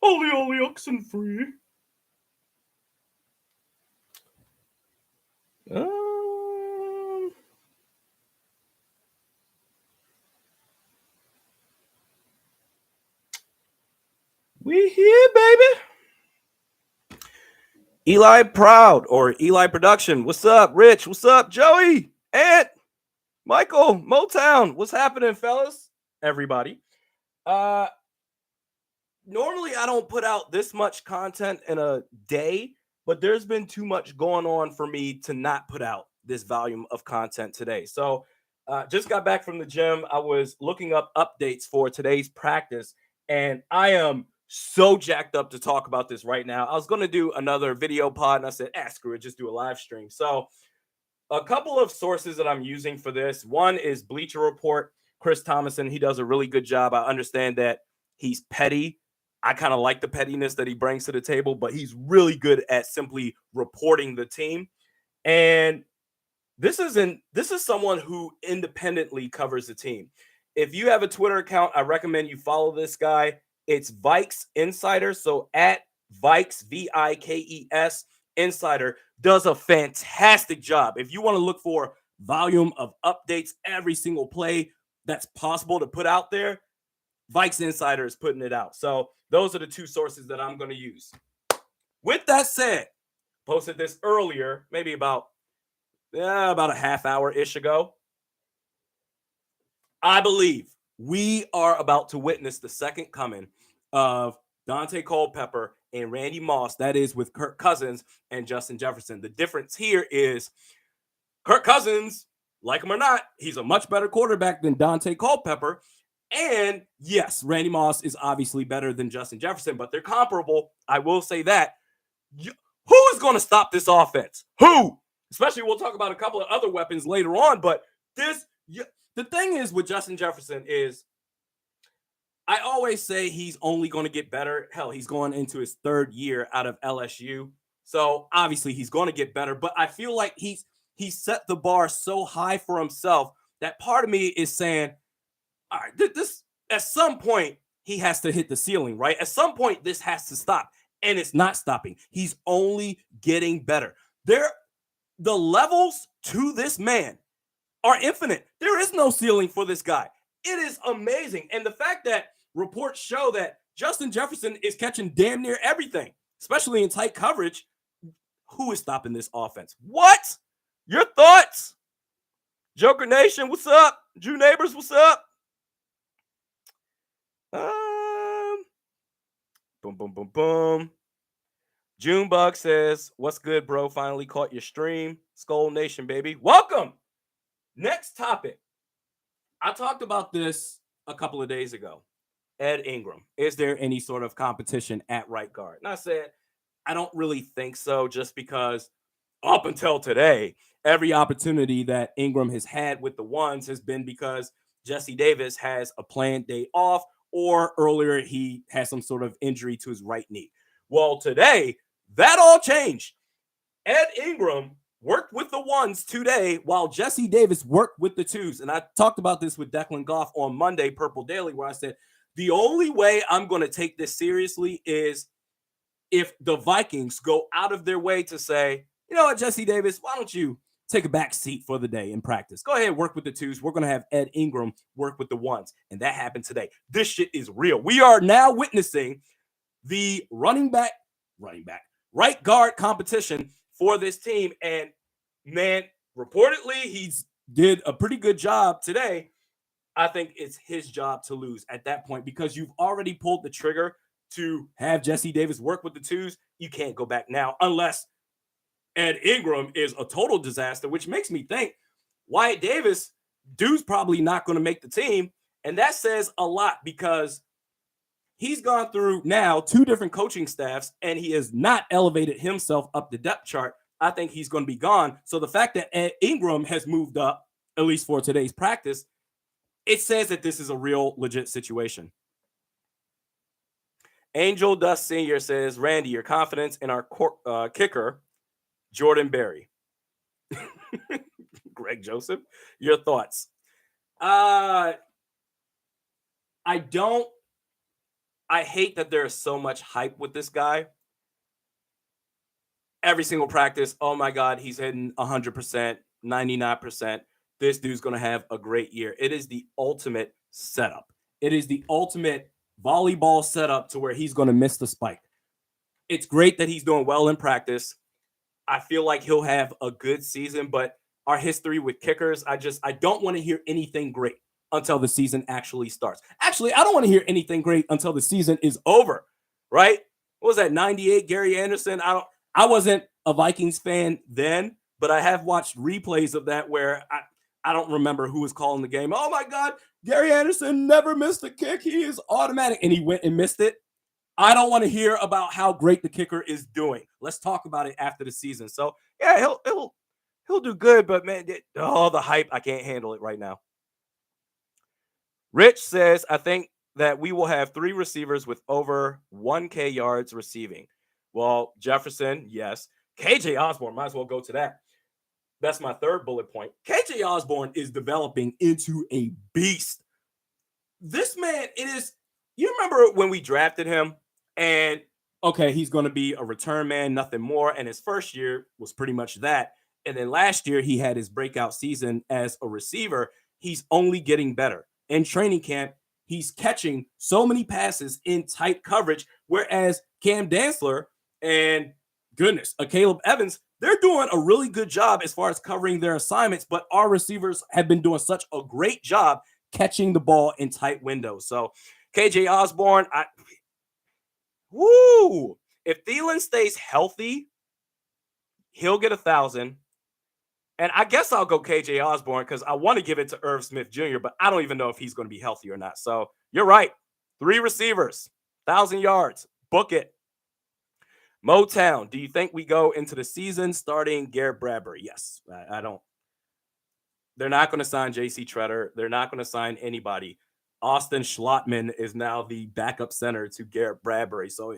Oli oxen free. We here, baby. Eli Proud or Eli Production. What's up, Rich? What's up, Joey? Ant, Michael, Motown. What's happening, fellas? Everybody. Normally I don't put out this much content in a day, but there's been too much going on for me to not put out this volume of content today. So just got back from the gym. I was looking up updates for today's practice, and I am so jacked up to talk about this right now. I was going to do another video pod, and I said, screw it, just do a live stream. So a couple of sources that I'm using for this. One is Bleacher Report. Chris Thomason, he does a really good job. I understand that he's petty. I kind of like the pettiness that he brings to the table, but he's really good at simply reporting the team. And this is someone who independently covers the team. If you have a Twitter account, I recommend you follow this guy. It's Vikes Insider. So at Vikes, Vikes Insider, does a fantastic job. If you want to look for volume of updates every single play that's possible to put out there, Vikes Insider is putting it out. So those are the two sources that I'm going to use. With that said, posted this earlier, maybe about a half hour-ish ago. I believe we are about to witness the second coming of Dante Culpepper and Randy Moss. That is with Kirk Cousins and Justin Jefferson. The difference here is Kirk Cousins, like him or not, he's a much better quarterback than Dante Culpepper. And yes, Randy Moss is obviously better than Justin Jefferson, but they're comparable. I will say that. Who is going to stop this offense? Who? Especially, we'll talk about a couple of other weapons later on, but the thing is with Justin Jefferson is I always say he's only going to get better. Hell, he's going into his third year out of LSU. So obviously he's going to get better, but I feel like he's set the bar so high for himself that part of me is saying, all right, this at some point he has to hit the ceiling, right? At some point this has to stop, and it's not stopping. He's only getting better. The levels to this man are infinite. There is no ceiling for this guy. It is amazing. And the fact that reports show that Justin Jefferson is catching damn near everything, especially in tight coverage, who is stopping this offense? What? Your thoughts? Joker Nation, what's up? Drew Neighbors, what's up? Boom, boom, boom, boom. Junebug says, what's good, bro? Finally caught your stream. Skull Nation, baby. Welcome. Next topic. I talked about this a couple of days ago. Ed Ingram. Is there any sort of competition at right guard? And I said, I don't really think so, just because up until today, every opportunity that Ingram has had with the ones has been because Jesse Davis has a planned day off, or earlier he has some sort of injury to his right knee. Well, today, that all changed. Ed Ingram worked with the ones today while Jesse Davis worked with the twos. And I talked about this with Declan Goff on Monday, Purple Daily, where I said, the only way I'm going to take this seriously is if the Vikings go out of their way to say, you know what, Jesse Davis, why don't you take a back seat for the day in practice? Go ahead, work with the twos. We're going to have Ed Ingram work with the ones. And that happened today. This shit is real. We are now witnessing the right guard competition for this team. And man, reportedly, he's did a pretty good job today. I think it's his job to lose at that point, because you've already pulled the trigger to have Jesse Davis work with the twos. You can't go back now unless Ed Ingram is a total disaster, which makes me think Wyatt Davis, dude's probably not going to make the team. And that says a lot, because he's gone through now 2 different coaching staffs and he has not elevated himself up the depth chart. I think he's going to be gone. So the fact that Ed Ingram has moved up, at least for today's practice, it says that this is a real legit situation. Angel Dust Sr. says, Randy, your confidence in our kicker, Jordan Berry. Greg Joseph, your thoughts? I don't I hate that there is so much hype with this guy. Every single practice, oh my God, he's hitting 100%, 99%. This dude's going to have a great year. It is the ultimate setup. It is the ultimate volleyball setup to where he's going to miss the spike. It's great that he's doing well in practice. I feel like he'll have a good season, but our history with kickers, I don't want to hear anything great until the season actually starts. Actually, I don't want to hear anything great until the season is over, right? What was that, 98 Gary Anderson? I wasn't a Vikings fan then, but I have watched replays of that where I don't remember who was calling the game. Oh my God, Gary Anderson never missed a kick. He is automatic. And he went and missed it. I don't want to hear about how great the kicker is doing. Let's talk about it after the season. So yeah, he'll do good, but man, the hype, I can't handle it right now. Rich says, I think that we will have 3 receivers with over 1K yards receiving. Well, Jefferson, yes. KJ Osborne, might as well go to that. That's my third bullet point. KJ Osborne is developing into a beast. This man, you remember when we drafted him and, okay, he's going to be a return man, nothing more. And his first year was pretty much that. And then last year, he had his breakout season as a receiver. He's only getting better. In training camp, he's catching so many passes in tight coverage, whereas Cam Dantzler and Caleb Evans, they're doing a really good job as far as covering their assignments, but our receivers have been doing such a great job catching the ball in tight windows. So KJ Osborne, if Thielen stays healthy, he'll get 1,000. And I guess I'll go KJ Osborne because I want to give it to Irv Smith Jr., but I don't even know if he's going to be healthy or not. So you're right. 3 receivers, 1,000 yards. Book it. Motown, do you think we go into the season starting Garrett Bradbury? Yes. I don't. They're not going to sign J.C. Tretter. They're not going to sign anybody. Austin Schlottman is now the backup center to Garrett Bradbury. So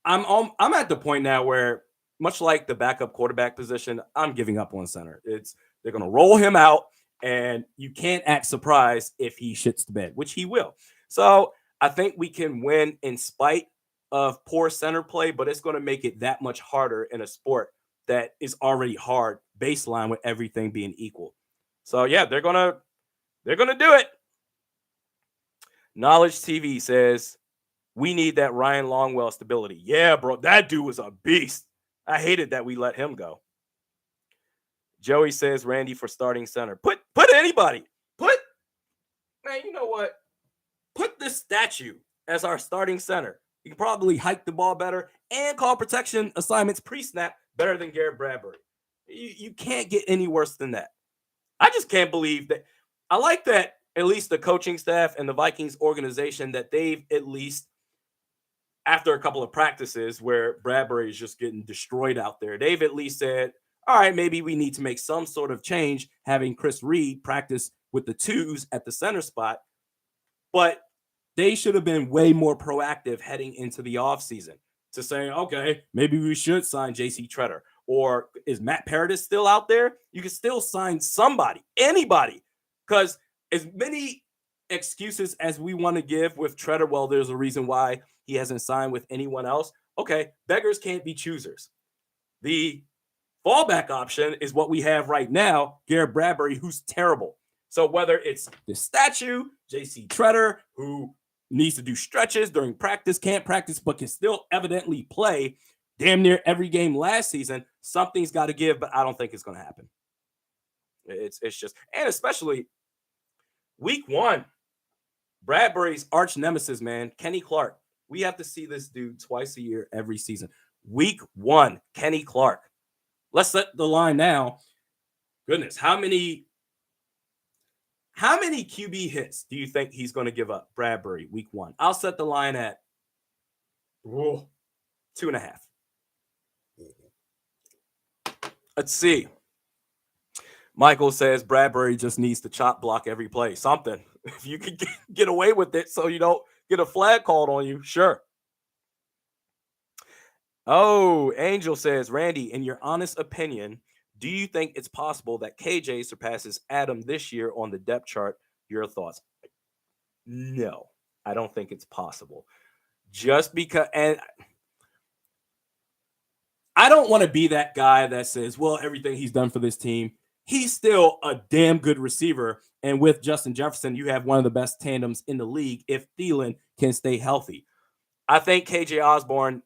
I'm at the point now where, much like the backup quarterback position, I'm giving up on center. They're going to roll him out, and you can't act surprised if he shits the bed, which he will. So I think we can win in spite of poor center play, but it's going to make it that much harder in a sport that is already hard baseline with everything being equal. So yeah, they're going to do it. Knowledge TV says, we need that Ryan Longwell stability. Yeah, bro, that dude was a beast. I hated that we let him go. Joey says, Randy for starting center. Put anybody. Man, you know what? Put this statue as our starting center. You can probably hike the ball better and call protection assignments pre-snap better than Garrett Bradbury. You can't get any worse than that. I just can't believe that. I like that at least the coaching staff and the Vikings organization, that they've at least, after a couple of practices where Bradbury is just getting destroyed out there, they've at least said, all right, maybe we need to make some sort of change, having Chris Reed practice with the 2s at the center spot. But they should have been way more proactive heading into the offseason to say, okay, maybe we should sign J.C. Tretter. Or is Matt Paradis still out there? You can still sign somebody, anybody. Because as many excuses as we want to give with Tretter, well, there's a reason why he hasn't signed with anyone else. Okay, beggars can't be choosers. The fallback option is what we have right now, Garrett Bradbury, who's terrible. So whether it's the statue, J.C. Tretter, who needs to do stretches during practice, can't practice, but can still evidently play damn near every game last season, something's got to give, but I don't think it's going to happen. It's just, and especially week 1, Bradbury's arch nemesis, man, Kenny Clark. We have to see this dude twice a year, every season. Week 1, Kenny Clark. Let's set the line now. Goodness, how many QB hits do you think he's going to give up, Bradbury, week 1? I'll set the line at 2.5. Let's see. Michael says Bradbury just needs to chop block every play. Something. If you can get away with it so you don't get a flag called on you, sure. Oh, Angel says, Randy, in your honest opinion, do you think it's possible that KJ surpasses Adam this year on the depth chart? Your thoughts? No. I don't think it's possible. Just because, and I don't want to be that guy that says, well, everything he's done for this team, he's still a damn good receiver. And with Justin Jefferson, you have one of the best tandems in the league if Thielen can stay healthy. I think KJ Osborne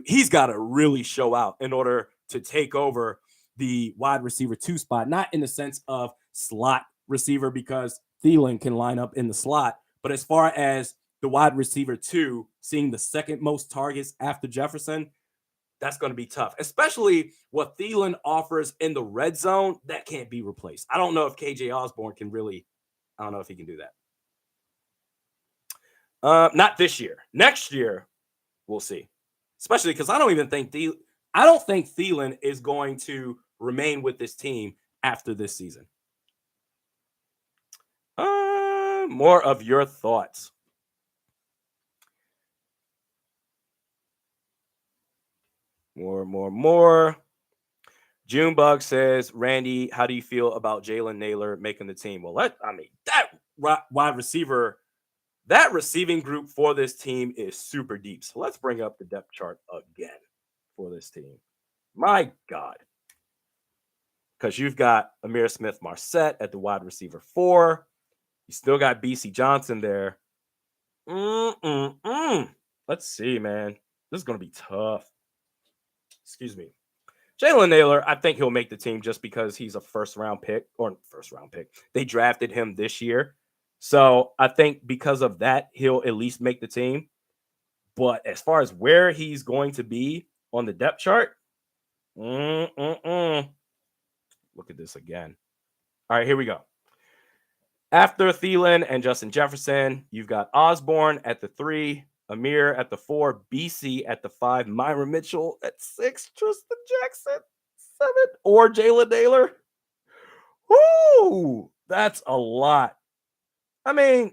he's got to really show out in order to take over the wide receiver 2 spot, not in the sense of slot receiver because Thielen can line up in the slot, but as far as the wide receiver 2 seeing the second most targets after Jefferson, that's going to be tough, especially what Thielen offers in the red zone. That can't be replaced. I don't know if KJ Osborne can really, I don't know if he can do that. Not this year. Next year, we'll see. Especially because I don't think Thielen is going to remain with this team after this season. More of your thoughts. More. Junebug says, Randy, how do you feel about Jalen Nailor making the team? Well, that wide receiver, that receiving group for this team is super deep. So let's bring up the depth chart again for this team. My God. Because you've got Amir Smith-Marset at the wide receiver 4. You still got BC Johnson there. Let's see, man. This is going to be tough. Excuse me. Jalen Nailor, I think he'll make the team just because he's a first-round pick. They drafted him this year. So I think because of that, he'll at least make the team. But as far as where he's going to be on the depth chart, look at this again. All right, here we go. After Thielen and Justin Jefferson, you've got Osborne at the 3, Amir at the 4, BC at the 5, Myron Mitchell at 6, Tristan Jackson 7, or Jalen Nailor. Woo! That's a lot. I mean,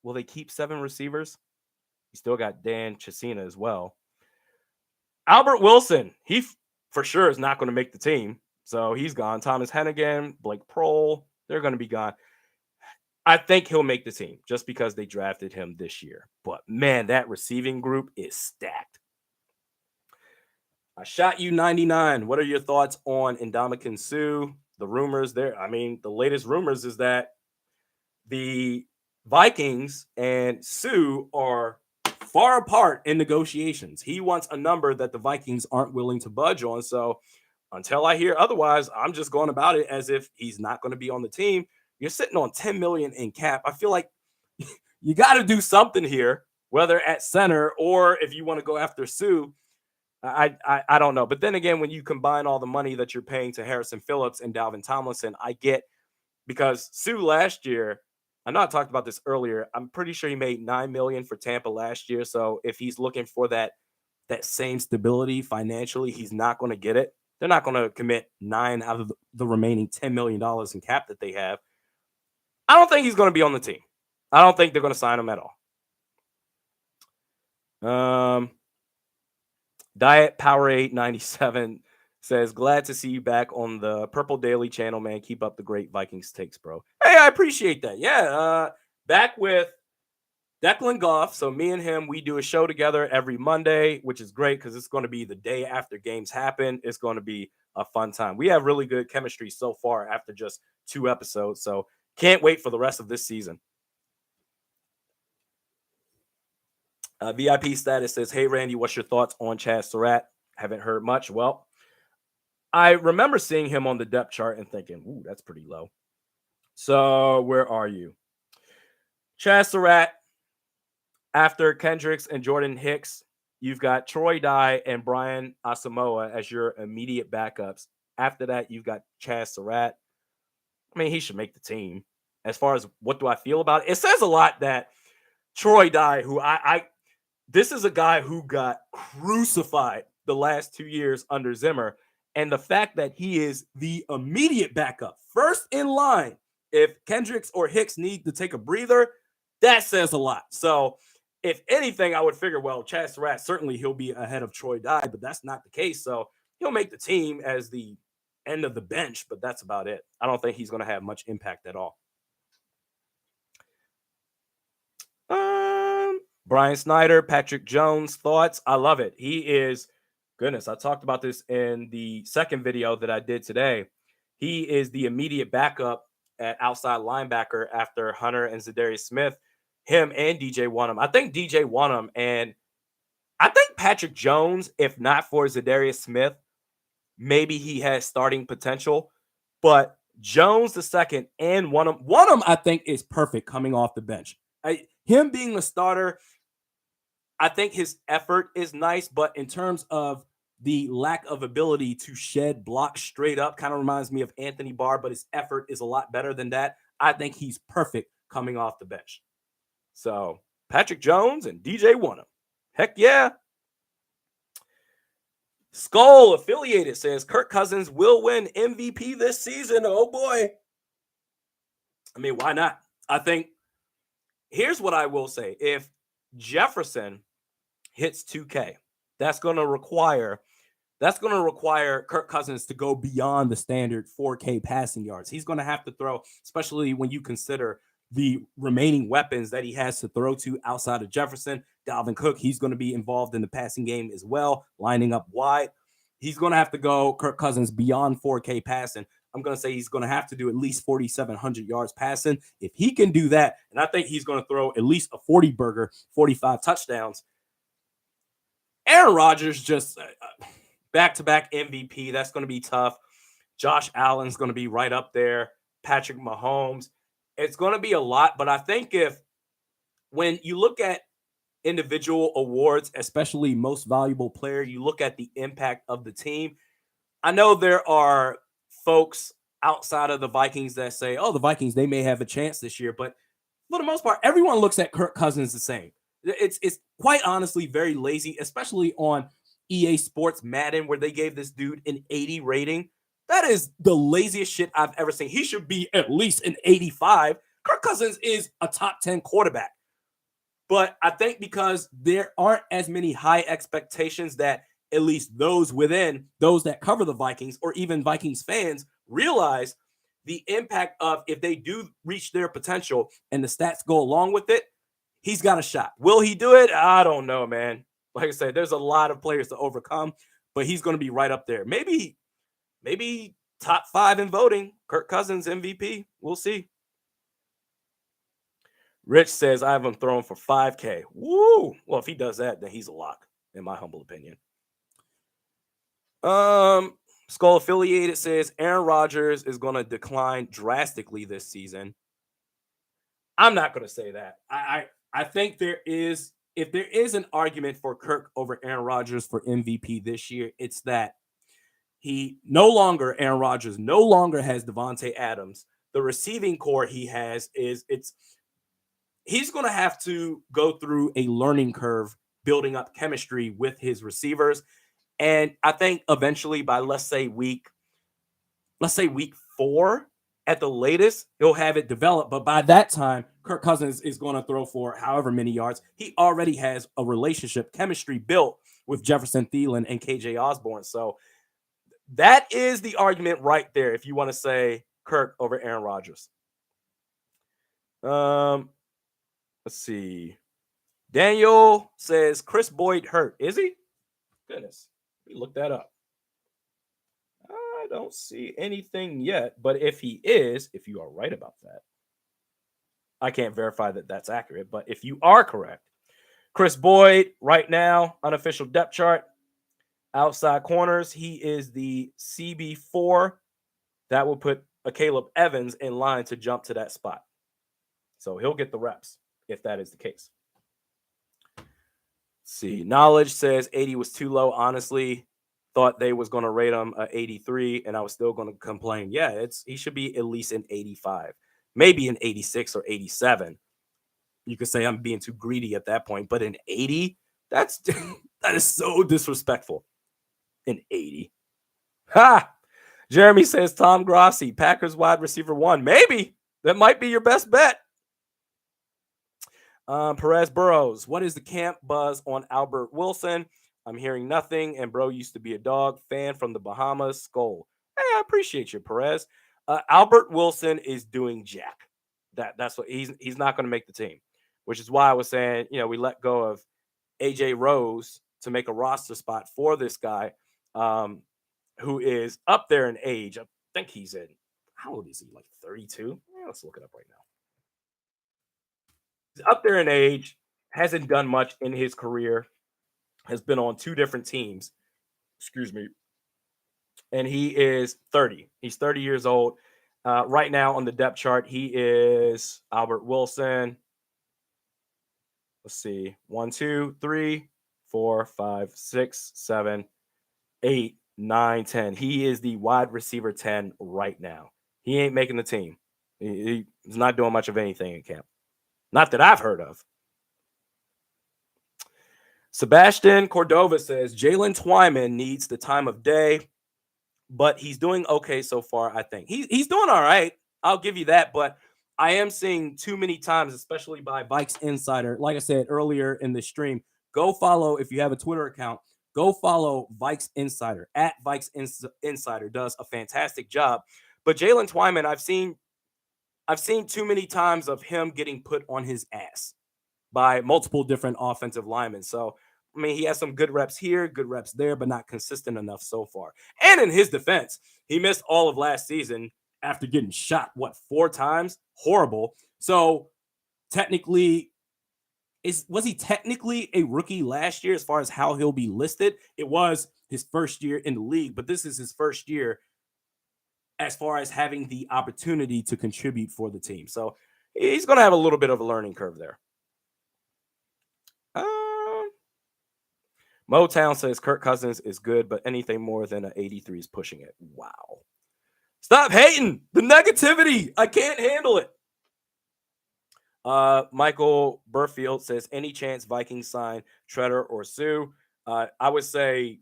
will they keep 7 receivers? You still got Dan Chisena as well. Albert Wilson, he for sure is not going to make the team. So he's gone. Thomas Hennigan, Blake Prohl, they're going to be gone. I think he'll make the team just because they drafted him this year. But, man, that receiving group is stacked. I shot you 99. What are your thoughts on Ndamukong Suh? The rumors there. I mean, the latest rumors is that the Vikings and Suh are far apart in negotiations. He wants a number that the Vikings aren't willing to budge on. So until I hear otherwise, I'm just going about it as if he's not going to be on the team. You're sitting on $10 million in cap. I feel like you got to do something here, whether at center or if you want to go after Suh. I don't know. But then again, when you combine all the money that you're paying to Harrison Phillips and Dalvin Tomlinson, I get, because Suh last year, I know I talked about this earlier, I'm pretty sure he made $9 million for Tampa last year. So if he's looking for that same stability financially, he's not going to get it. They're not going to commit 9 out of the remaining $10 million in cap that they have. I don't think he's going to be on the team. I don't think they're going to sign him at all. Diet Powerade 97 says, glad to see you back on the Purple Daily channel, man. Keep up the great Vikings takes, bro. Hey, I appreciate that. Yeah, back with Declan Goff. So me and him, we do a show together every Monday, which is great because it's going to be the day after games happen. It's going to be a fun time. We have really good chemistry so far after just 2 episodes. So can't wait for the rest of this season. VIP status says, hey, Randy, what's your thoughts on Chaz Surratt? Haven't heard much. Well, I remember seeing him on the depth chart and thinking, ooh, that's pretty low. So where are you? Chaz Surratt, after Kendricks and Jordan Hicks, you've got Troy Dye and Brian Asamoah as your immediate backups. After that, you've got Chaz Surratt. I mean, he should make the team. As far as what do I feel about it, it says a lot that Troy Dye, who this is a guy who got crucified the last 2 years under Zimmer. And the fact that he is the immediate backup, first in line, if Kendricks or Hicks need to take a breather, that says a lot. So if anything, I would figure, well, Chaz Surratt, certainly he'll be ahead of Troy Dye, but that's not the case. So he'll make the team as the end of the bench, but that's about it. I don't think he's going to have much impact at all. Brian Snyder, Patrick Jones, thoughts? I love it. He is, goodness, I talked about this in the second video that I did today. He is the immediate backup at outside linebacker after Hunter and Zadarius Smith. Him and DJ won him. I think DJ won him. And I think Patrick Jones, if not for Zadarius Smith, maybe he has starting potential. But Jones the second and one of them, I think, is perfect coming off the bench. Him being the starter, I think his effort is nice, but in terms of the lack of ability to shed blocks straight up, kind of reminds me of Anthony Barr, but his effort is a lot better than that. I think he's perfect coming off the bench. So Patrick Jones and DJ Wonnum. Heck yeah. Skull Affiliated says Kirk Cousins will win MVP this season. Oh boy. I mean, why not? I think here's what I will say. If Jefferson hits 2K, that's going to require Kirk Cousins to go beyond the standard 4K passing yards. He's going to have to throw, especially when you consider the remaining weapons that he has to throw to outside of Jefferson. Dalvin Cook, he's going to be involved in the passing game as well, lining up wide. He's going to have to go, Kirk Cousins, beyond 4K passing. I'm going to say he's going to have to do at least 4,700 yards passing. If he can do that, and I think he's going to throw at least a 40-burger, 45 touchdowns. Aaron Rodgers just back-to-back MVP. That's going to be tough. Josh Allen's going to be right up there. Patrick Mahomes. It's going to be a lot, but I think when you look at individual awards, especially most valuable player, you look at the impact of the team. I know there are folks outside of the Vikings that say, oh, the Vikings, they may have a chance this year, but for the most part, everyone looks at Kirk Cousins the same. It's quite honestly very lazy, especially on EA Sports Madden, where they gave this dude an 80 rating. That is the laziest shit I've ever seen. He should be at least an 85. Kirk Cousins is a top 10 quarterback. But I think because there aren't as many high expectations that at least those that cover the Vikings or even Vikings fans realize the impact of if they do reach their potential and the stats go along with it, he's got a shot. Will he do it? I don't know, man. Like I said, there's a lot of players to overcome, but he's going to be right up there. Maybe top 5 in voting. Kirk Cousins MVP. We'll see. Rich says, I have him thrown for 5K. Woo! Well, if he does that, then he's a lock, in my humble opinion. Skull Affiliated says, Aaron Rodgers is going to decline drastically this season. I'm not going to say that. I think if there is an argument for Kirk over Aaron Rodgers for MVP this year, it's that Aaron Rodgers no longer has Devontae Adams. The receiving core he has he's going to have to go through a learning curve building up chemistry with his receivers. And I think eventually by let's say week 4 at the latest, he'll have it developed. But by that time, Kirk Cousins is going to throw for however many yards. He already has a relationship chemistry built with Jefferson Thielen and KJ Osborne. So that is the argument right there if you want to say Kirk over Aaron Rodgers. Let's see. Daniel says Chris Boyd hurt. Is he? Goodness. Let me look that up. I don't see anything yet, but if you are right about that, I can't verify that that's accurate, but if you are correct, Chris Boyd right now, unofficial depth chart, outside corners, he is the CB4. That will put a Caleb Evans in line to jump to that spot. So he'll get the reps if that is the case. Let's see. Knowledge says 80 was too low. Honestly, thought they was going to rate him 83, and I was still going to complain. Yeah, he should be at least an 85, maybe an 86 or 87. You could say I'm being too greedy at that point, but an 80, that is so disrespectful. An 80. Ha! Jeremy says Tom Grossi, Packers wide receiver 1. Maybe. That might be your best bet. Perez Burrows, what is the camp buzz on Albert Wilson? I'm hearing nothing, and bro used to be a dog fan from the Bahamas. Skull. Hey, I appreciate you, Perez. Albert Wilson is doing jack. That's what he's not going to make the team. which is why I was saying, we let go of AJ Rose to make a roster spot for this guy, who is up there in age. I think he's in, how old is he? Like 32? Let's look it up right now. He's up there in age, hasn't done much in his career, has been on 2 different teams. Excuse me. And he is 30. He's 30 years old. Right now on the depth chart, he is Albert Wilson. Let's see. 1, 2, 3, 4, 5, 6, 7, 8, 9, 10. He is the wide receiver 10 right now. He ain't making the team. He's not doing much of anything in camp. Not that I've heard of. Sebastian Cordova says Jalen Twyman needs the time of day, but he's doing okay so far, I think. He's doing all right. I'll give you that, but I am seeing too many times, especially by Vikes Insider. Like I said earlier in the stream, go follow, if you have a Twitter account, go follow Vikes Insider. At Vikes Insider does a fantastic job. But Jalen Twyman, I've seen too many times of him getting put on his ass by multiple different offensive linemen. So, I mean, he has some good reps here, good reps there, but not consistent enough so far. And in his defense, he missed all of last season after getting shot, 4 times? Horrible. So, technically, was he technically a rookie last year as far as how he'll be listed? It was his first year in the league, but this is his first year as far as having the opportunity to contribute for the team. So, he's going to have a little bit of a learning curve there. Motown says Kirk Cousins is good, but anything more than an 83 is pushing it. Wow. Stop hating the negativity. I can't handle it. Michael Burfield says, any chance Vikings sign Treader or Suh? I would say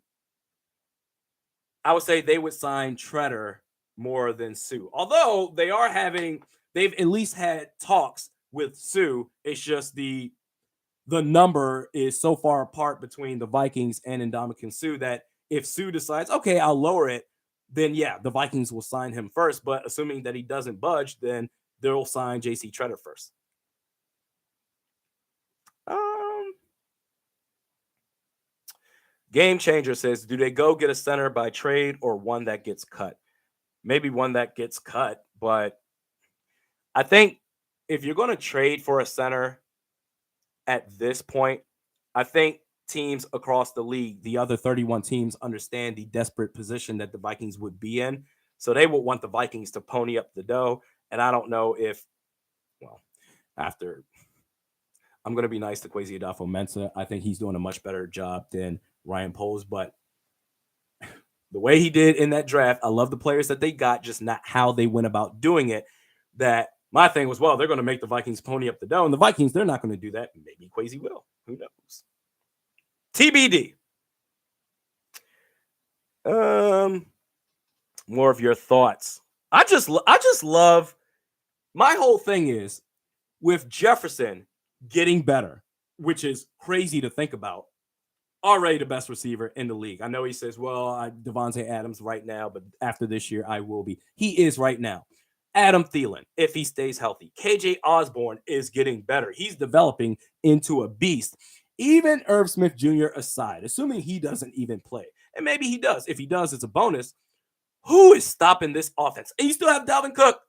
they would sign Treader more than Suh. Although they've at least had talks with Suh. It's just the number is so far apart between the Vikings and Ndamukong Suh that if Suh decides, okay, I'll lower it, then yeah, the Vikings will sign him first. But assuming that he doesn't budge, then they'll sign JC Treader first. Game Changer says, do they go get a center by trade or one that gets cut? Maybe one that gets cut, but I think if you're going to trade for a center at this point, I think teams across the league, the other 31 teams, understand the desperate position that the Vikings would be in. So they would want the Vikings to pony up the dough. And I don't know if, I'm going to be nice to Kwesi Adofo-Mensah. I think he's doing a much better job than Ryan Poles, but the way he did in that draft, I love the players that they got, just not how they went about doing it. That my thing was, they're going to make the Vikings pony up the dough, and the Vikings, they're not going to do that. Maybe Kwesi will. Who knows? TBD. More of your thoughts. I just love, my whole thing is with Jefferson getting better, which is crazy to think about. Already the best receiver in the league. I know he says, Devontae Adams right now, but after this year, I will be. He is right now. Adam Thielen, if he stays healthy. KJ Osborne is getting better. He's developing into a beast. Even Irv Smith Jr. aside, assuming he doesn't even play, and maybe he does. If he does, it's a bonus. Who is stopping this offense? And you still have Dalvin Cook.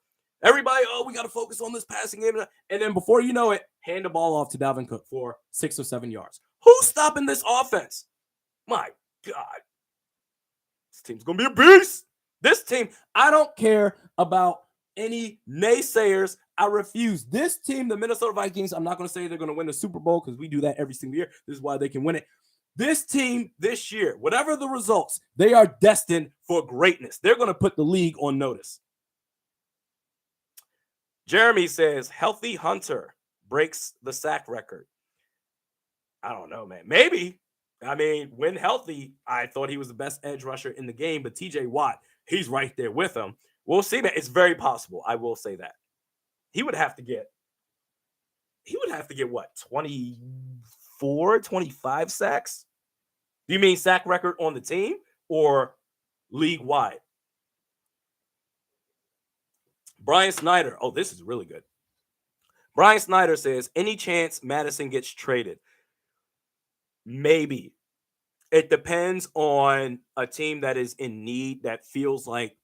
Everybody, we got to focus on this passing game. And then before you know it, hand the ball off to Dalvin Cook for 6 or 7 yards. Who's stopping this offense? My God. This team's going to be a beast. This team, I don't care about any naysayers. I refuse. This team, the Minnesota Vikings, I'm not going to say they're going to win the Super Bowl because we do that every single year. This is why they can win it. This team this year, whatever the results, they are destined for greatness. They're going to put the league on notice. Jeremy says, healthy Hunter breaks the sack record. I don't know, man. Maybe. I mean, when healthy, I thought he was the best edge rusher in the game, but TJ Watt, he's right there with him. We'll see, man. It's very possible. I will say that. He would have to get what, 24, 25 sacks? Do you mean sack record on the team or league-wide? Brian Snyder. Oh, this is really good. Brian Snyder says, any chance Madison gets traded? Maybe. It depends on a team that is in need, that feels like,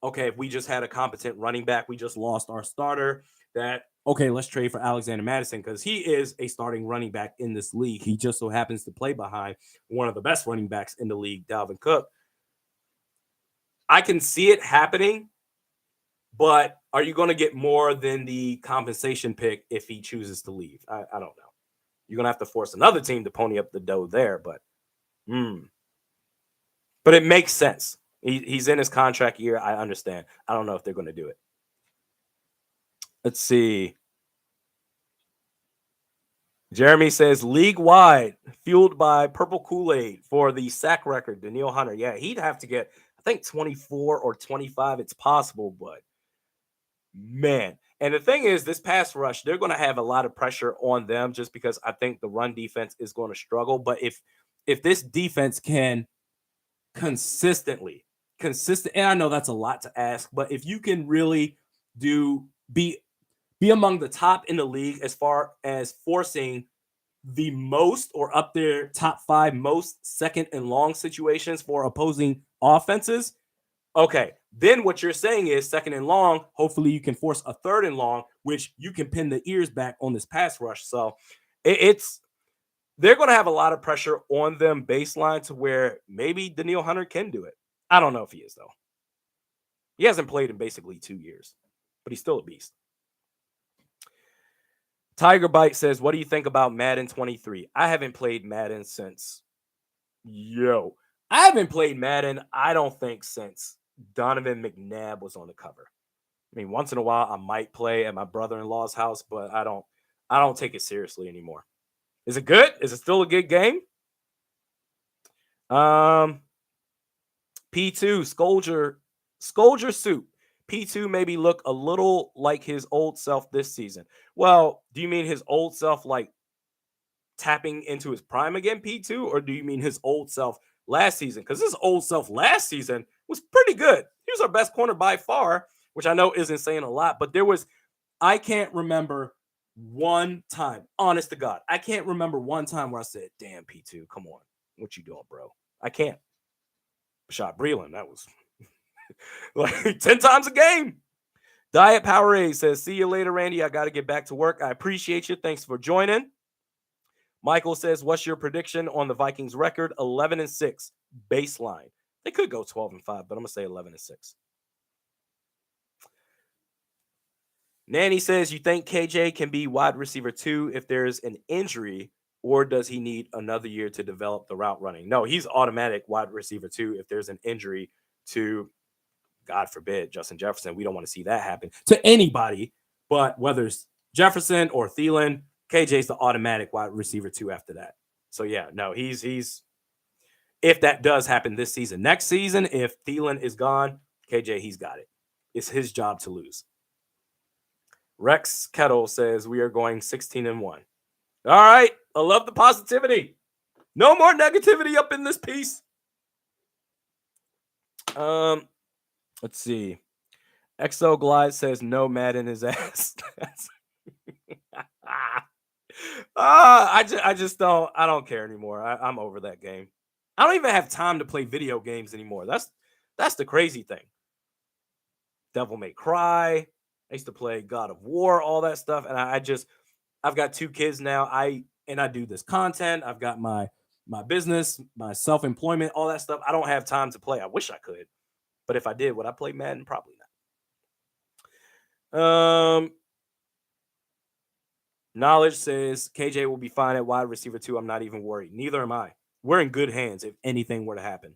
okay, if we just had a competent running back, we just lost our starter, that, okay, let's trade for Alexander Madison because he is a starting running back in this league. He just so happens to play behind one of the best running backs in the league, Dalvin Cook. I can see it happening, but are you going to get more than the compensation pick if he chooses to leave? I don't know. You're going to have to force another team to pony up the dough there, but but it makes sense. He's in his contract year. I understand. I don't know if they're going to do it. Let's see. Jeremy says league-wide, fueled by purple Kool-Aid for the sack record, Danielle Hunter. Yeah, he'd have to get, I think, 24 or 25. It's possible, but man. And the thing is, this pass rush, they're going to have a lot of pressure on them just because I think the run defense is going to struggle. But if this defense can consistently, and I know that's a lot to ask, but if you can really be among the top in the league as far as forcing the most or up there top 5 most second and long situations for opposing offenses, okay, then what you're saying is second and long, hopefully you can force a third and long, which you can pin the ears back on this pass rush. So they're going to have a lot of pressure on them baseline to where maybe Danielle Hunter can do it. I don't know if he is, though. He hasn't played in basically 2 years, but he's still a beast. Tiger Bite says, what do you think about Madden 23? I haven't played Madden since. I haven't played Madden, I don't think, since Donovan McNabb was on the cover. I mean, once in a while I might play at my brother-in-law's house, but I don't take it seriously anymore. Is it good? Is it still a good game? P2 Scolger Soup. P2 maybe look a little like his old self this season. Well, do you mean his old self like tapping into his prime again, P2? Or do you mean his old self last season? Because his old self last season was pretty good. He was our best corner by far, which I know isn't saying a lot, but I can't remember one time, honest to God, I can't remember one time where I said, damn, P2, come on. What you doing, bro? I can't. Bashad Breeland, that was like 10 times a game. Diet Powerade says, see you later, Randy. I got to get back to work. I appreciate you. Thanks for joining. Michael says, what's your prediction on the Vikings record? 11-6 baseline. They could go 12-5, but I'm going to say 11-6. Nanny says, you think KJ can be wide receiver 2 if there's an injury, or does he need another year to develop the route running? No, he's automatic wide receiver 2 if there's an injury to, God forbid, Justin Jefferson. We don't want to see that happen to anybody, but whether it's Jefferson or Thielen, KJ's the automatic wide receiver 2 after that. So yeah, no, he's if that does happen this season. Next season, if Thielen is gone, KJ, he's got it. It's his job to lose. Rex Kettle says we are going 16-1. All right. I love the positivity. No more negativity up in this piece. Let's see. Exo Glide says no Madden his ass. I just don't care anymore. I'm over that game. I don't even have time to play video games anymore. That's the crazy thing. Devil May Cry. I used to play God of War, all that stuff. And I've got 2 kids now. I do this content. I've got my business, my self-employment, all that stuff. I don't have time to play. I wish I could. But if I did, would I play Madden? Probably not. Knowledge says KJ will be fine at wide receiver 2. I'm not even worried. Neither am I. We're in good hands if anything were to happen.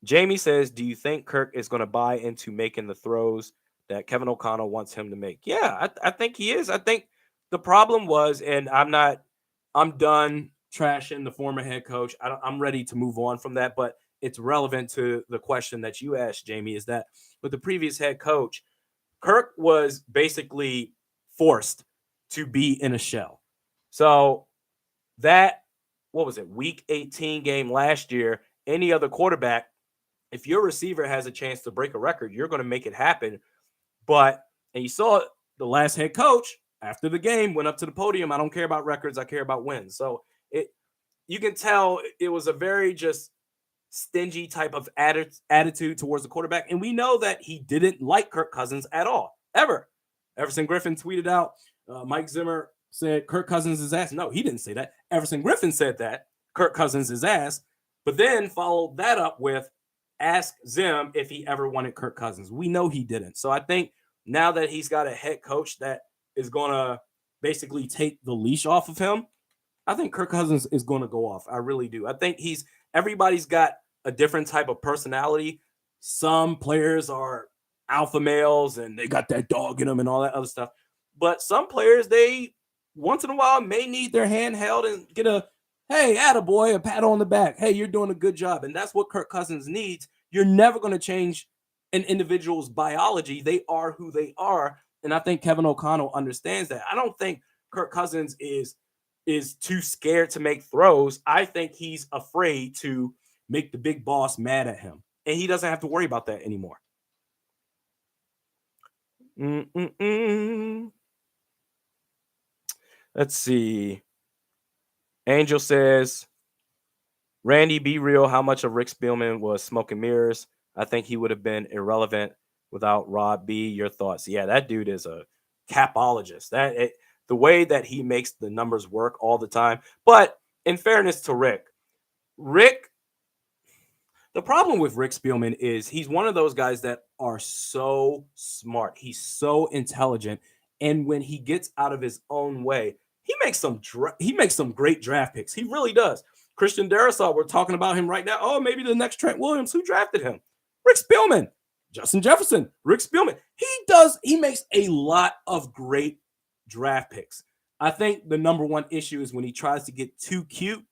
Jamie says, do you think Kirk is going to buy into making the throws that Kevin O'Connell wants him to make? Yeah, I think he is. I think the problem was, and I'm done trashing the former head coach. I'm ready to move on from that, but it's relevant to the question that you asked, Jamie, is that with the previous head coach, Kirk was basically forced to be in a shell. So that, what was it, week 18 game last year, any other quarterback, if your receiver has a chance to break a record, you're going to make it happen But, and you saw the last head coach after the game went up to the podium. I don't care about records. I care about wins. So you can tell it was a very just stingy type of attitude towards the quarterback. And we know that he didn't like Kirk Cousins at all, ever. Everson Griffin tweeted out, Mike Zimmer said Kirk Cousins is ass. No, he didn't say that. Everson Griffin said that Kirk Cousins is ass, but then followed that up with ask Zim if he ever wanted Kirk Cousins. We know he didn't. So I think now that he's got a head coach that is going to basically take the leash off of him, I think Kirk Cousins is going to go off. I really do. I think everybody's got a different type of personality. Some players are alpha males and they got that dog in them and all that other stuff. But some players, they once in a while may need their hand held and get a, hey, attaboy, a pat on the back. Hey, you're doing a good job. And that's what Kirk Cousins needs. You're never going to change an individual's biology. They are who they are. And I think Kevin O'Connell understands that. I don't think Kirk Cousins is too scared to make throws. I think he's afraid to make the big boss mad at him. And he doesn't have to worry about that anymore. Let's see. Angel says, Randy, be real. How much of Rick Spielman was smoke and mirrors? I think he would have been irrelevant without Rob B. Your thoughts? Yeah, that dude is a capologist. The way that he makes the numbers work all the time. But in fairness to Rick, the problem with Rick Spielman is he's one of those guys that are so smart. He's so intelligent. And when he gets out of his own way, he makes some great draft picks. He really does. Christian Darrisaw, we're talking about him right now. Oh, maybe the next Trent Williams. Who drafted him? Rick Spielman. Justin Jefferson. Rick Spielman. He makes a lot of great draft picks. I think the number one issue is when he tries to get too cute,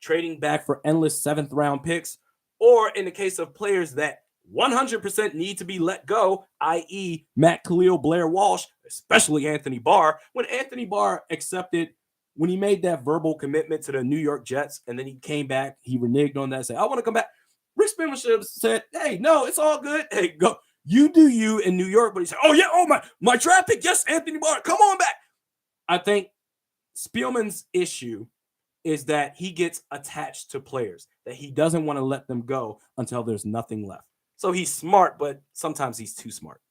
trading back for endless 7th round picks, or in the case of players that 100% need to be let go, i.e. Matt Khalil, Blair Walsh, especially Anthony Barr. When Anthony Barr when he made that verbal commitment to the New York Jets, and then he came back, he reneged on that, said, I want to come back. Rick Spielman should have said, hey, no, it's all good. Hey, go. You do you in New York. But he said, oh, yeah, my draft pick, yes, Anthony Barr, come on back. I think Spielman's issue is that he gets attached to players, that he doesn't want to let them go until there's nothing left. So he's smart, but sometimes he's too smart.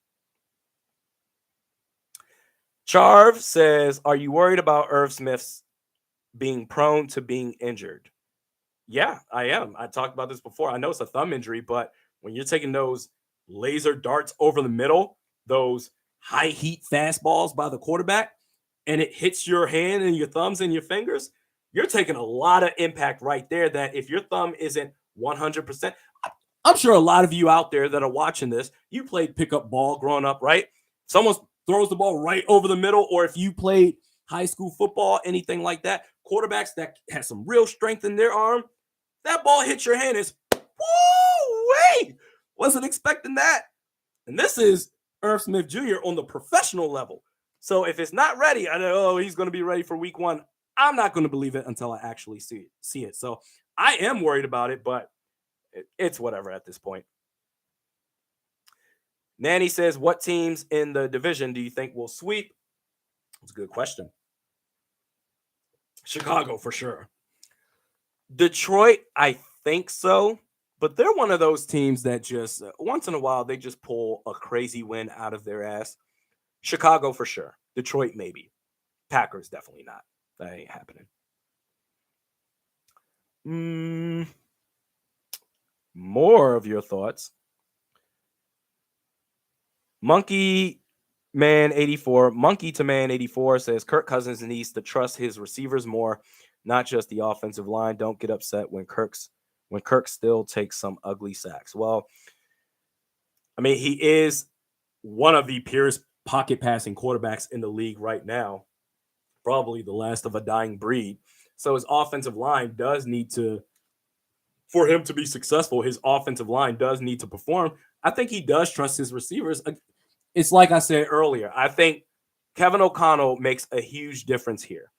Charv says, are you worried about Irv Smith's being prone to being injured? Yeah, I am. I talked about this before. I know it's a thumb injury, but when you're taking those laser darts over the middle, those high heat fastballs by the quarterback, and it hits your hand and your thumbs and your fingers, you're taking a lot of impact right there that if your thumb isn't 100%, I'm sure a lot of you out there that are watching this, you played pickup ball growing up, right? Someone throws the ball right over the middle, or if you played high school football, anything like that, quarterbacks that have some real strength in their arm, that ball hits your hand, is woo-wee! Wasn't expecting that. And this is Irv Smith Jr. on the professional level. So if it's not ready, I know he's going to be ready for week 1. I'm not going to believe it until I actually see it. So I am worried about it, but it's whatever at this point. Nanny says, what teams in the division do you think will sweep? That's a good question. Chicago, for sure. Detroit, I think so. But they're one of those teams that just, once in a while, they just pull a crazy win out of their ass. Chicago, for sure. Detroit, maybe. Packers, definitely not. That ain't happening. More of your thoughts. Monkey Man 84 says Kirk Cousins needs to trust his receivers more, not just the offensive line. Don't get upset when Kirk still takes some ugly sacks. Well, I mean, he is one of the purest pocket passing quarterbacks in the league right now, probably the last of a dying breed. So his offensive line does need to, for him to be successful, his offensive line does need to perform. I think he does trust his receivers. It's like I said earlier, I think Kevin O'Connell makes a huge difference here.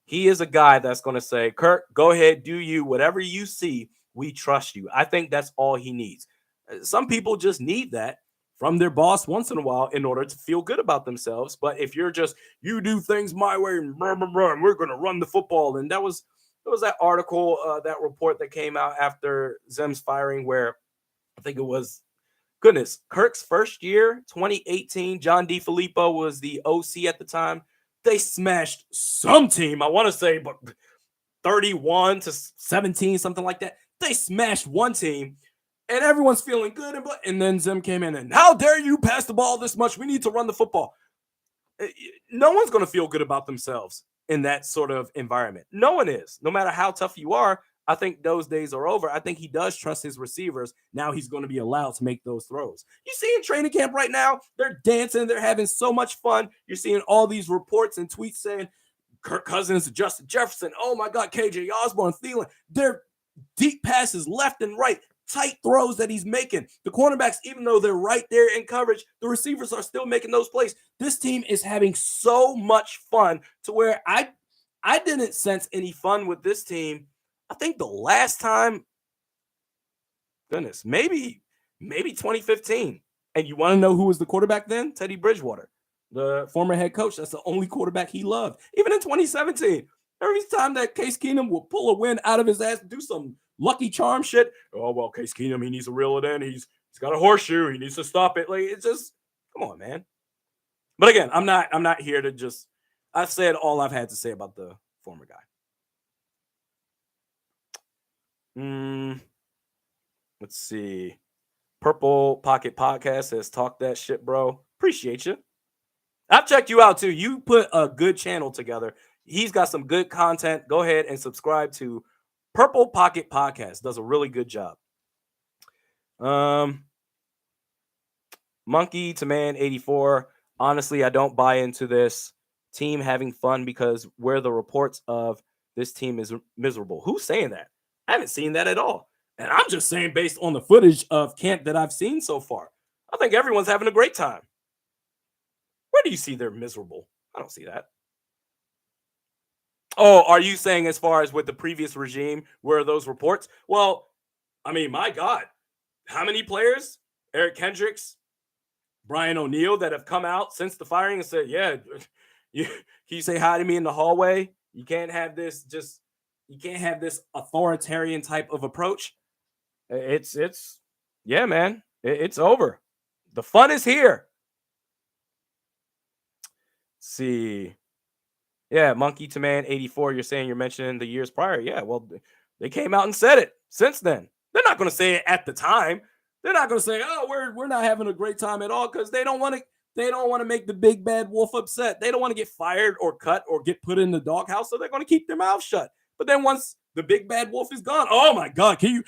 He is a guy that's going to say, Kirk, go ahead, do you, whatever you see, we trust you. I think that's all he needs. Some people just need that from their boss once in a while in order to feel good about themselves. But if you're just, you do things my way, and we're going to run the football. And there was that article, that report that came out after Zem's firing, where I think it was, goodness, Kirk's first year, 2018. John DeFilippo was the OC at the time. They smashed some team, I want to say, but 31-17, something like that. They smashed one team, and everyone's feeling good. And then Zim came in, and how dare you pass the ball this much? We need to run the football. No one's going to feel good about themselves in that sort of environment. No one is. No matter how tough you are, I think those days are over. I think he does trust his receivers. Now he's going to be allowed to make those throws. You see in training camp right now, they're dancing. They're having so much fun. You're seeing all these reports and tweets saying Kirk Cousins, Justin Jefferson, oh my God, KJ Osborne, Thielen. They're deep passes left and right, tight throws that he's making. The cornerbacks, even though they're right there in coverage, the receivers are still making those plays. This team is having so much fun to where I didn't sense any fun with this team. I think the last time, goodness, maybe 2015. And you want to know who was the quarterback then? Teddy Bridgewater, the former head coach. That's the only quarterback he loved. Even in 2017, every time that Case Keenum would pull a win out of his ass, do some lucky charm shit. Oh, well, Case Keenum, he needs to reel it in. He's got a horseshoe. He needs to stop it. Like, it's just, come on, man. But again, I'm not here to just, I've said all I've had to say about the former guy. Let's see. Purple Pocket Podcast says, talk that shit, bro. Appreciate you. I've checked you out too. You put a good channel together. He's got some good content. Go ahead and subscribe to Purple Pocket Podcast. Does a really good job. Monkey to Man 84. Honestly, I don't buy into this team having fun because where the reports of this team is miserable. Who's saying that? I haven't seen that at all. And I'm just saying based on the footage of camp that I've seen so far. I think everyone's having a great time. Where do you see they're miserable? I don't see that. Oh, are you saying as far as with the previous regime, where are those reports? Well, I mean, my God, how many players? Eric Kendricks, Brian O'Neill, that have come out since the firing and said, yeah, can you say hi to me in the hallway? You can't have this you can't have this authoritarian type of approach. It's yeah, man, it's over. The fun is here. Let's see. Yeah, Monkey to Man 84. You're mentioning the years prior. Yeah, well, they came out and said it since then. They're not going to say it at the time. They're not going to say, "Oh, we're not having a great time at all," because they don't want to. They don't want to make the big bad wolf upset. They don't want to get fired or cut or get put in the doghouse. So they're going to keep their mouth shut. But then once the big bad wolf is gone, oh my God, can you?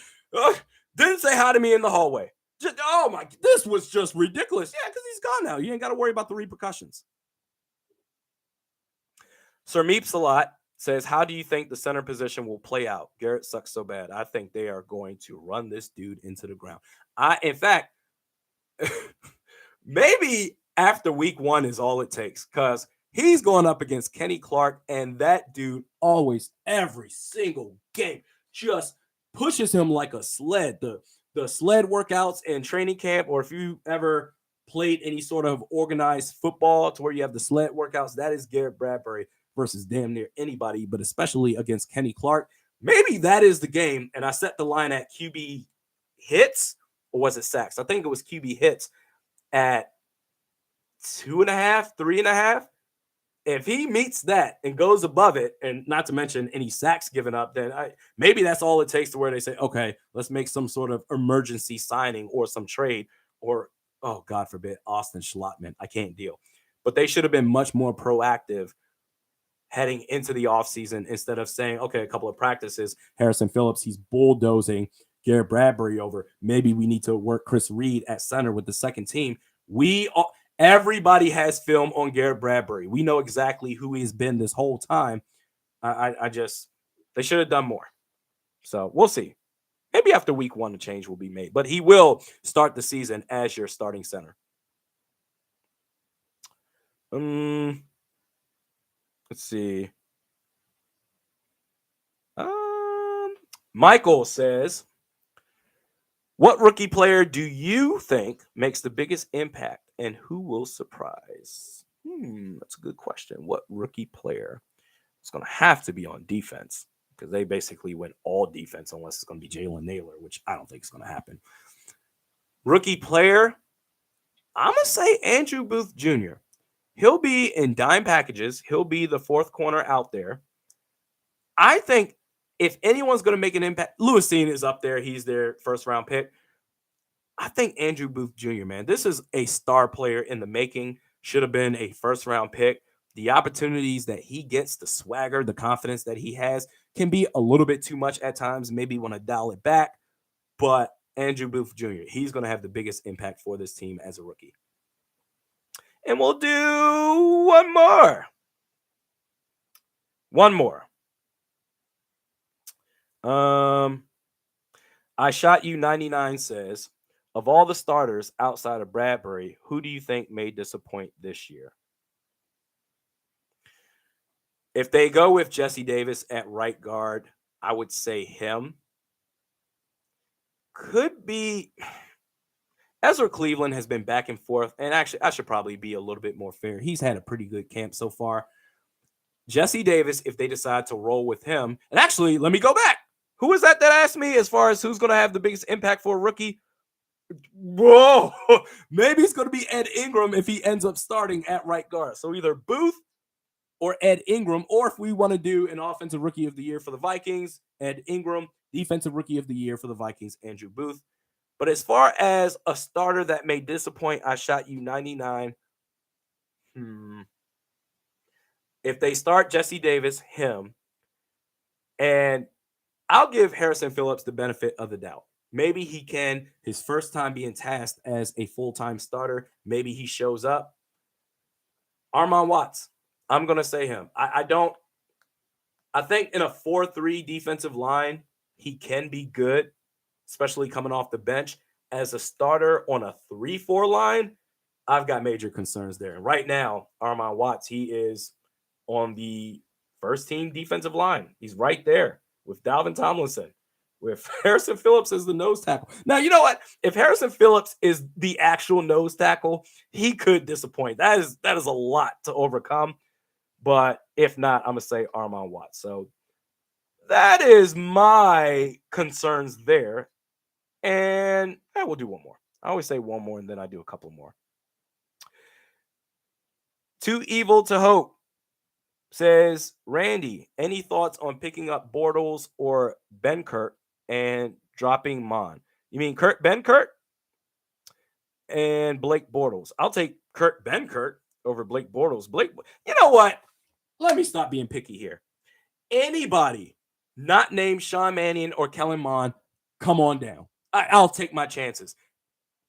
Didn't say hi to me in the hallway. Oh my, this was just ridiculous. Yeah, because he's gone now. You ain't got to worry about the repercussions. Sir Meeps a lot says, how do you think the center position will play out? Garrett sucks so bad. I think they are going to run this dude into the ground. In fact, maybe after week 1 is all it takes, because he's going up against Kenny Clark, and that dude always, every single game, just pushes him like a sled. The sled workouts and training camp, or if you ever played any sort of organized football to where you have the sled workouts, that is Garrett Bradbury versus damn near anybody, but especially against Kenny Clark. Maybe that is the game. And I set the line at QB hits, or was it sacks? I think it was QB hits at 2.5, 3.5. If he meets that and goes above it, and not to mention any sacks given up, then maybe that's all it takes to where they say, okay, let's make some sort of emergency signing or some trade, or, oh, God forbid, Austin Schlottman. I can't deal. But they should have been much more proactive heading into the offseason instead of saying, okay, a couple of practices, Harrison Phillips, he's bulldozing Garrett Bradbury over. Maybe we need to work Chris Reed at center with the second team. Everybody has film on Garrett Bradbury. We know exactly who he's been this whole time. They should have done more. So we'll see. Maybe after week 1, a change will be made, but he will start the season as your starting center. Let's see. Michael says, What rookie player do you think makes the biggest impact and who will surprise? That's a good question. What rookie player is going to have to be on defense? Because they basically went all defense unless it's going to be Jalen Naylor, which I don't think is going to happen. Rookie player, I'm going to say Andrew Booth Jr. He'll be in dime packages. He'll be the fourth corner out there. I think if anyone's going to make an impact, Lewis Cine is up there. He's their first round pick. I think Andrew Booth Jr., man, this is a star player in the making. Should have been a first round pick. The opportunities that he gets, the swagger, the confidence that he has can be a little bit too much at times. Maybe want to dial it back. But Andrew Booth Jr., he's going to have the biggest impact for this team as a rookie. And we'll do one more. One more. I Shot You 99 says, of all the starters outside of Bradbury, who do you think may disappoint this year? If they go with Jesse Davis at right guard, I would say him. Could be Ezra Cleveland has been back and forth, and actually I should probably be a little bit more fair. He's had a pretty good camp so far. Jesse Davis, if they decide to roll with him, and actually, let me go back. Who is that asked me as far as who's going to have the biggest impact for a rookie? Whoa, maybe it's going to be Ed Ingram if he ends up starting at right guard. So either Booth or Ed Ingram, or if we want to do an offensive rookie of the year for the Vikings, Ed Ingram, defensive rookie of the year for the Vikings, Andrew Booth. But as far as a starter that may disappoint, I Shot You 99. If they start Jesse Davis, him, and I'll give Harrison Phillips the benefit of the doubt. Maybe he can, his first time being tasked as a full-time starter, maybe he shows up. Armon Watts, I'm going to say him. I think in a 4-3 defensive line, he can be good, especially coming off the bench. As a starter on a 3-4 line, I've got major concerns there. And right now, Armon Watts, he is on the first team defensive line. He's right there with Dalvin Tomlinson, with Harrison Phillips as the nose tackle. Now, you know what? If Harrison Phillips is the actual nose tackle, he could disappoint. That is a lot to overcome. But if not, I'm going to say Armon Watts. So that is my concerns there. And we'll do one more. I always say one more, and then I do a couple more. Too Evil to Hope says, Randy, any thoughts on picking up Bortles or Benkert and dropping Mon? You mean Benkert and Blake Bortles? I'll take Kurt Benkert over Blake Bortles. You know what? Let me stop being picky here. Anybody not named Sean Mannion or Kellen Mond, come on down. I'll take my chances.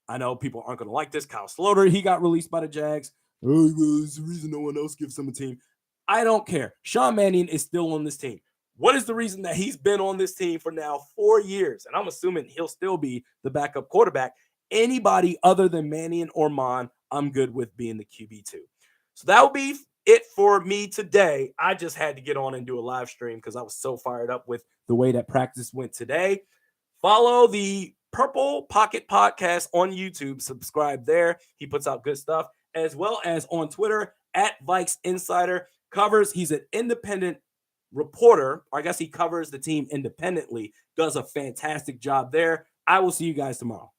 I know people aren't going to like this. Kyle Sloter, he got released by the Jags. Oh, well, it's the reason no one else gives him a team. I don't care. Sean Mannion is still on this team. What is the reason that he's been on this team for now 4 years? And I'm assuming he'll still be the backup quarterback. Anybody other than Mannion or Mon, I'm good with being the QB2. So that will be it for me today. I just had to get on and do a live stream because I was so fired up with the way that practice went today. Follow the Purple Pocket Podcast on YouTube. Subscribe there. He puts out good stuff, as well as on Twitter at Vikes Insider. He's an independent reporter. Or I guess he covers the team independently. Does a fantastic job there. I will see you guys tomorrow.